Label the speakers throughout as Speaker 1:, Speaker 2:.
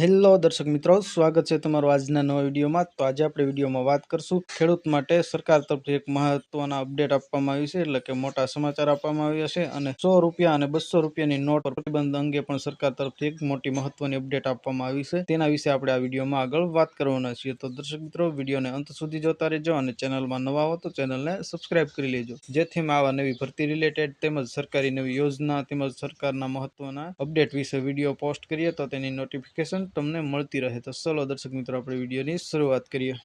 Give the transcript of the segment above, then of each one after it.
Speaker 1: Hello દર્શક મિત્રો, સ્વાગત છે તમારું આજના નવા વિડીયોમાં। તો આજે આપણે વિડીયોમાં વાત કરશું ખેડૂત માટે સરકાર તરફથી એક મહત્વના અપડેટ આપવામાં આવી છે, એટલે કે મોટા સમાચાર આપવામાં આવ્યા છે। અને 100 રૂપિયા અને 200 રૂપિયાની નોટ પર પ્રતિબંધ અંગે પણ સરકાર તરફથી એક મોટી મહત્વની અપડેટ આપવામાં આવી છે। તેના વિશે આપણે આ વિડીયોમાં આગળ વાત કરવાના છીએ। તો દર્શક મિત્રો, વિડીયોને અંત સુધી જોતા રહેજો અને ચેનલમાં નવા હો તો ચેનલને સબસ્ક્રાઇબ કરી લેજો, જેથી આવા નવી ભરતી રિલેટેડ તેમજ સરકારી નવી યોજના તેમજ સરકારના મહત્વના અપડેટ વિશે વિડીયો પોસ્ટ કરીએ તો તેની નોટિફિકેશન તમને મળતી રહે। તો ચલો દર્શક મિત્રો, આપણે વિડીયોની શરૂઆત કરીએ।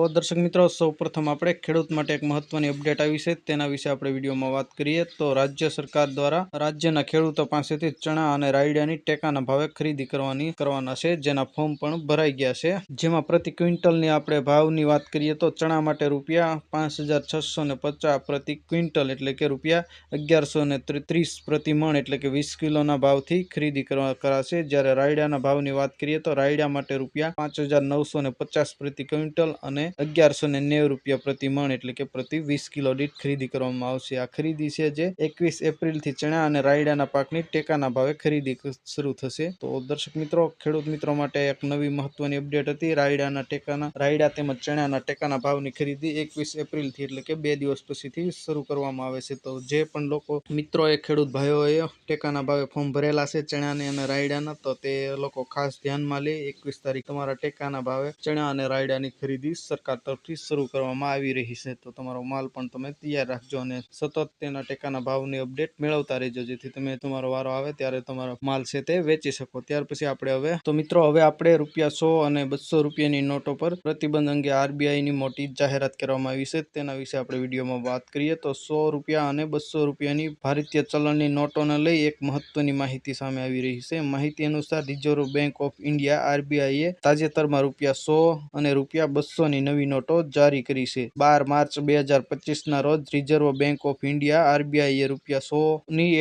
Speaker 1: દર્શક મિત્રો, સૌપ્રથમ આપણે ખેડૂત માટે એક મહત્વની અપડેટ આવી છે, તેના વિશે આપણે વિડીયોમાં વાત કરીએ। તો રાજ્ય સરકાર દ્વારા રાજ્યના ખેડૂતો પાસેથી ચણા અને રાયડાની ટેકાના ભાવે ખરીદી કરવાના છે, જેના ફોર્મ પણ ભરાઈ ગયા છે। જેમાં પ્રતિ ક્વિન્ટલની આપણે ભાવની વાત કરીએ તો ચણા માટે રૂપિયા 5,650 પ્રતિ ક્વિન્ટલ એટલે કે રૂપિયા 1,130 પ્રતિ મણ એટલે કે 20 કિલોના ભાવથી ખરીદી કરાશે। જ્યારે રાયડાના ભાવની વાત કરીએ તો રાયડા માટે રૂપિયા 5,950 પ્રતિ ક્વિન્ટલ અને 1,190 રૂપિયા પ્રતિ મણ એટલે કે પ્રતિ 20 કિલો દીઠ ખરીદી કરવામાં આવશે। આ ખરીદી છે જે 21 એપ્રિલથી ચણા અને રાયડાના પાકની ટેકાના ભાવે ખરીદી શરૂ થશે। તો દર્શક મિત્રો, ખેડૂત મિત્રો માટે એક નવી મહત્વની અપડેટ હતી। રાયડા તેમજ ચણાના ટેકાના ભાવની ખરીદી 21 એપ્રિલથી એટલે કે 2 દિવસ પછીથી શરૂ કરવામાં આવે છે। તો જે પણ લોકો મિત્રોએ ખેડૂત ભાઈઓએ ટેકાના ભાવે ફોર્મ ભરેલા છે ચણાને અને રાયડાના, તો તે લોકો ખાસ ધ્યાનમાં લે। 21 તારીખ તમારા ટેકાના ભાવે ચણા અને રાયડાની ખરીદી સરકાર તરફથી શરૂ કરવામાં આવી રહી છે। તો તમારો માલ પણ તમે તૈયાર રાખજો અને સતત તેના ટેકાના ભાવની અપડેટ મેળવતા રહેજો, જેથી તમે તમારો વારો આવે ત્યારે તમારો માલ છે તે વેચી શકો। ત્યાર પછી આપણે આપણે રૂપિયા 100 અને 200 રૂપિયાની નોટો પર પ્રતિબંધ અંગે આરબીઆઈની મોટી જાહેરાત કરવામાં આવી છે, તેના વિશે આપણે વિડીયોમાં વાત કરીએ। તો 100 રૂપિયા અને 200 રૂપિયાની ભારતીય ચલણની નોટોને લઈ એક મહત્વની માહિતી સામે આવી રહી છે। માહિતી અનુસાર રિઝર્વ બેંક ઓફ ઇન્ડિયા આરબીઆઈએ તાજેતરમાં રૂપિયા 100 અને રૂપિયા 200 ની નવી નોટો જારી કરી છે। 12 માર્ચ 2025ના રોજ રિઝર્વ બેંક ઓફ ઇન્ડિયા આરબીઆઈએ રૂપિયા 100 ની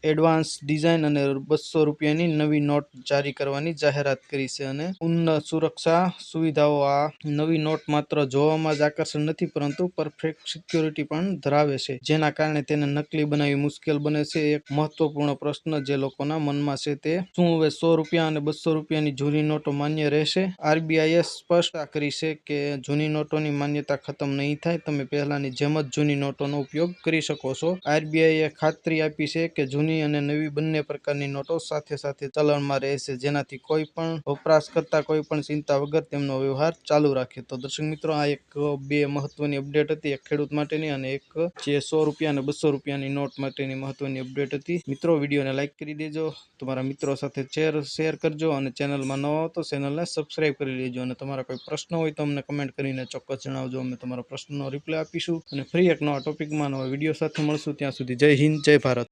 Speaker 1: એડવાન્સ ડિઝાઇન અને 200 રૂપિયાની નવી નોટ જારી કરવાની જાહેરાત કરી છે। અને ઉન્નત સુરક્ષા સુવિધાઓ આ નવી નોટ માત્ર જોવામાં જ આકર્ષક નથી, પરંતુ પરફેક્ટ સિક્યોરિટી પણ ધરાવે છે, જેના કારણે તેને નકલી બનાવવી મુશ્કેલ બને છે। એક મહત્વપૂર્ણ પ્રશ્ન જે લોકોના મનમાં છે તે શું હવે 100 રૂપિયા અને 200 રૂપિયાની જૂની નોટો માન્ય રહેશે? આરબીઆઈએ સ્પષ્ટતા કરી છે કે જૂની નોટોની માન્યતા ખતમ નહીં થાય, તમે પહેલાની જેમ જ જૂની નોટોનો ઉપયોગ કરી શકો છો। આરબીઆઈએ ખાતરી આપી છે કે જૂની અને નવી બંને પ્રકારની નોટો સાથે સાથે ચલણમાં રહેશે, જેનાથી કોઈ પણ વપરાશકર્તા કોઈ પણ ચિંતા વગર તેમનો વ્યવહાર ચાલુ રાખે। તો દર્શક મિત્રો, આ બે મહત્વની અપડેટ હતી, એક ખેડૂત માટેની અને એક જે 100 રૂપિયા અને 200 રૂપિયાની નોટ માટેની મહત્વની અપડેટ હતી। મિત્રો, વિડીયોને લાઈક કરી દેજો, તમારા મિત્રો સાથે શેર કરજો અને ચેનલમાં નવા હો તો ચેનલને સબસ્ક્રાઇબ કરી લેજો। અને તમારા કોઈ પ્રશ્ન હોય તો અમને કમેન્ટ કરીને ચોક્કસ જણાવજો, અમે તમારા પ્રશ્નનો રિપ્લાય આપીશું। અને ફરી એક નવા ટોપિકમાં નવા વિડીયો સાથે મળશું, ત્યાં સુધી જય હિન્દ, જય ભારત।